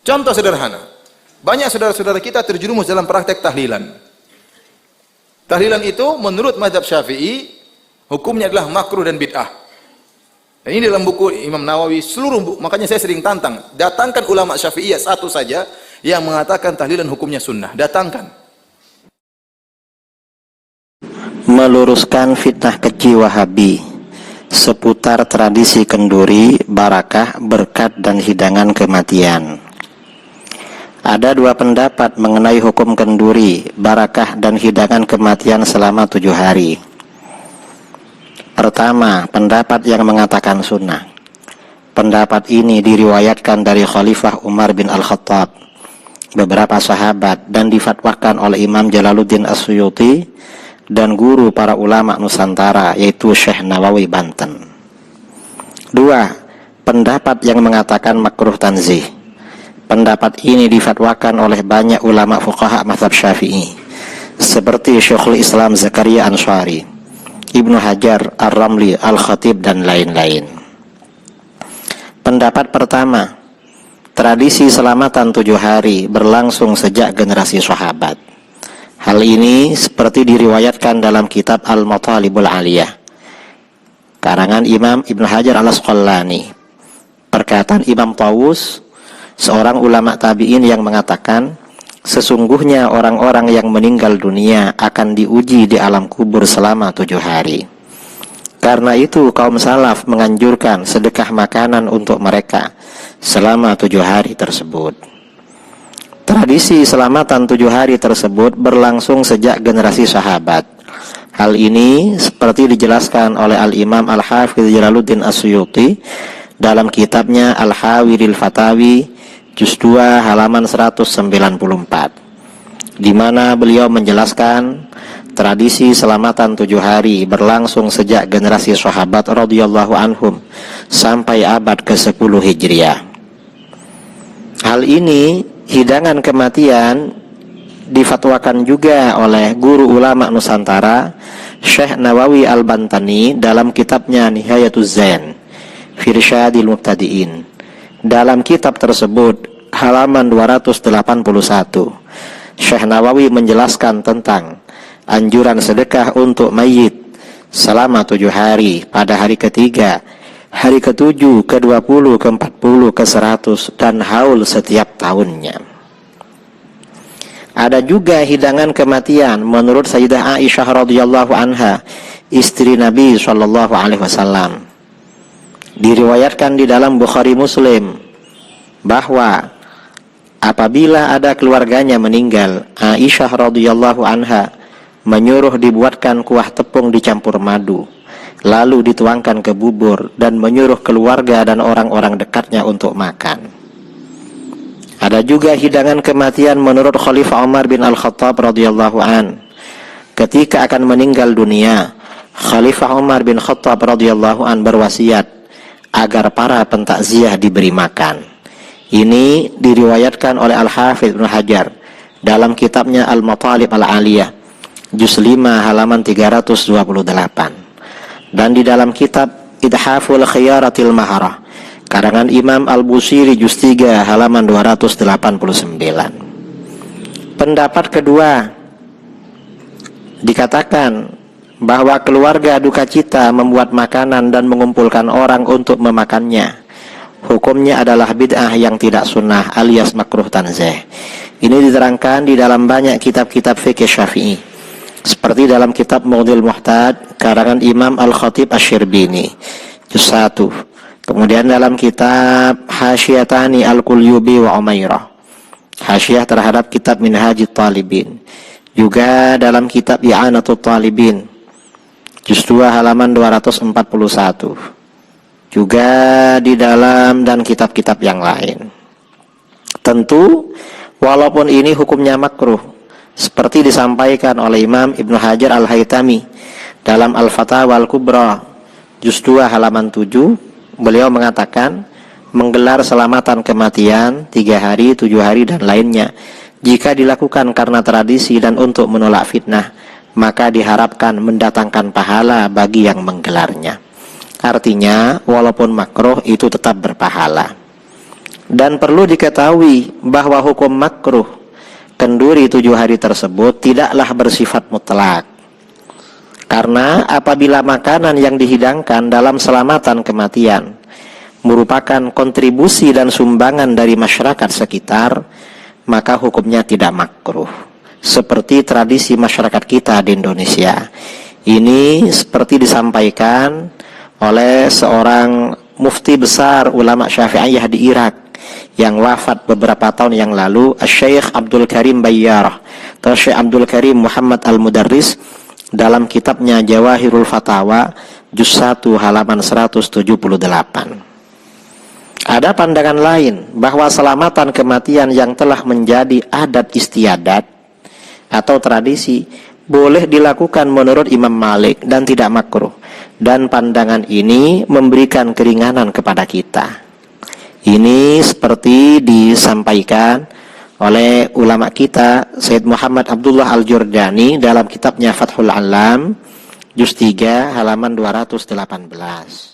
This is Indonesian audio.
Contoh sederhana. Banyak saudara-saudara kita terjerumus dalam praktek tahlilan. Tahlilan itu menurut mazhab Syafi'i hukumnya adalah makruh dan bid'ah. Dan ini dalam buku Imam Nawawi makanya saya sering tantang, datangkan ulama Syafi'iyah satu saja yang mengatakan tahlilan hukumnya sunnah, datangkan. Meluruskan fitnah keji Wahabi seputar tradisi kenduri, barakah, berkat dan hidangan kematian. Ada dua pendapat mengenai hukum kenduri, barakah dan hidangan kematian selama 7 hari. Pertama, pendapat yang mengatakan sunnah. Pendapat ini diriwayatkan dari Khalifah Umar bin Al-Khattab, beberapa sahabat, dan difatwakan oleh Imam Jalaluddin As-Suyuti dan guru para ulama Nusantara, yaitu Syekh Nawawi Banten. 2. Pendapat yang mengatakan makruh tanzih. Pendapat ini difatwakan oleh banyak ulama fuqaha mazhab Syafi'i seperti Syekhul Islam Zakaria Ansari, Ibnu Hajar, Ar-Ramli, Al-Khatib dan lain-lain. Pendapat pertama, tradisi selamatan 7 hari berlangsung sejak generasi sahabat. Hal ini seperti diriwayatkan dalam kitab Al-Matalibul Aliyah karangan Imam Ibnu Hajar Al-Asqalani. Perkataan Imam Tawus, seorang ulama tabi'in, yang mengatakan sesungguhnya orang-orang yang meninggal dunia akan diuji di alam kubur selama 7 hari. Karena itu kaum salaf menganjurkan sedekah makanan untuk mereka selama 7 hari tersebut. Tradisi selamatan 7 hari tersebut berlangsung sejak generasi sahabat. Hal ini seperti dijelaskan oleh Al-Imam Al-Hafidh Jalaluddin As-Suyuti dalam kitabnya Al-Hawiril Fatawi Juz 2 halaman 194, di mana beliau menjelaskan tradisi selamatan 7 hari berlangsung sejak generasi sahabat radhiyallahu anhum sampai abad ke-10 Hijriah. Hal ini, hidangan kematian, difatwakan juga oleh guru ulama Nusantara Syekh Nawawi Al-Bantani dalam kitabnya Nihayatuz Zain fi Irsyadil Mubtadi'in. Dalam kitab tersebut halaman 281, Syekh Nawawi menjelaskan tentang anjuran sedekah untuk mayit selama 7 hari, pada hari ketiga, hari ke-7, ke-20, ke-40, ke-100 dan haul setiap tahunnya. Ada juga hidangan kematian menurut Sayyidah Aisyah radhiyallahu anha, istri Nabi sallallahu alaihi wasallam. Diriwayatkan di dalam Bukhari Muslim bahwa apabila ada keluarganya meninggal, Aisyah radhiyallahu anha menyuruh dibuatkan kuah tepung dicampur madu, lalu dituangkan ke bubur dan menyuruh keluarga dan orang-orang dekatnya untuk makan. Ada juga hidangan kematian menurut Khalifah Umar bin Al-Khattab radhiyallahu an. Ketika akan meninggal dunia, Khalifah Umar bin Khattab radhiyallahu an berwasiat agar para pentakziah diberi makan. Ini diriwayatkan oleh Al-Hafidh Ibnu Hajar dalam kitabnya Al-Matalib Al-Aliyah Juz 5 halaman 328, dan di dalam kitab Idhaful Khiyaratil Maharah karangan Imam Al-Busiri Juz 3 halaman 289. Pendapat kedua, dikatakan bahwa keluarga duka cita membuat makanan dan mengumpulkan orang untuk memakannya. Hukumnya adalah bid'ah yang tidak sunnah alias makruh tanzih. Ini diterangkan di dalam banyak kitab-kitab fikih Syafi'i, seperti dalam kitab Mughniul Muhtad karangan Imam Al-Khatib Asy-Syirbini Juz 1. Kemudian dalam kitab Hasyiyatani Al-Qulyubi wa Umairah, hasyiyah terhadap kitab Minhajit Talibin. Juga dalam kitab I'anatut Talibin Juz 2 halaman 241. Juga di dalam dan kitab-kitab yang lain. Tentu walaupun ini hukumnya makruh, seperti disampaikan oleh Imam Ibnu Hajar Al-Haytami dalam Al-Fatawa Al-Kubra Juz 2 halaman 7, beliau mengatakan menggelar selamatan kematian 3 hari, 7 hari dan lainnya jika dilakukan karena tradisi dan untuk menolak fitnah, maka diharapkan mendatangkan pahala bagi yang menggelarnya. Artinya, walaupun makruh itu tetap berpahala. Dan perlu diketahui bahwa hukum makruh kenduri 7 hari tersebut tidaklah bersifat mutlak. Karena apabila makanan yang dihidangkan dalam selamatan kematian merupakan kontribusi dan sumbangan dari masyarakat sekitar, maka hukumnya tidak makruh. Seperti tradisi masyarakat kita di Indonesia. Ini seperti disampaikan oleh seorang mufti besar ulama Syafi'iyah di Irak yang wafat beberapa tahun yang lalu, Syekh Abdul Karim Bayyarah atau Syekh Abdul Karim Muhammad Al-Mudarris, dalam kitabnya Jawahirul Fatawa juz 1 halaman 178. Ada pandangan lain bahwa selamatan kematian yang telah menjadi adat istiadat atau tradisi boleh dilakukan menurut Imam Malik dan tidak makruh. Dan pandangan ini memberikan keringanan kepada kita. Ini seperti disampaikan oleh ulama kita Sayyid Muhammad Abdullah Al-Jurdani dalam kitabnya Fathul Alam juz 3 halaman 218.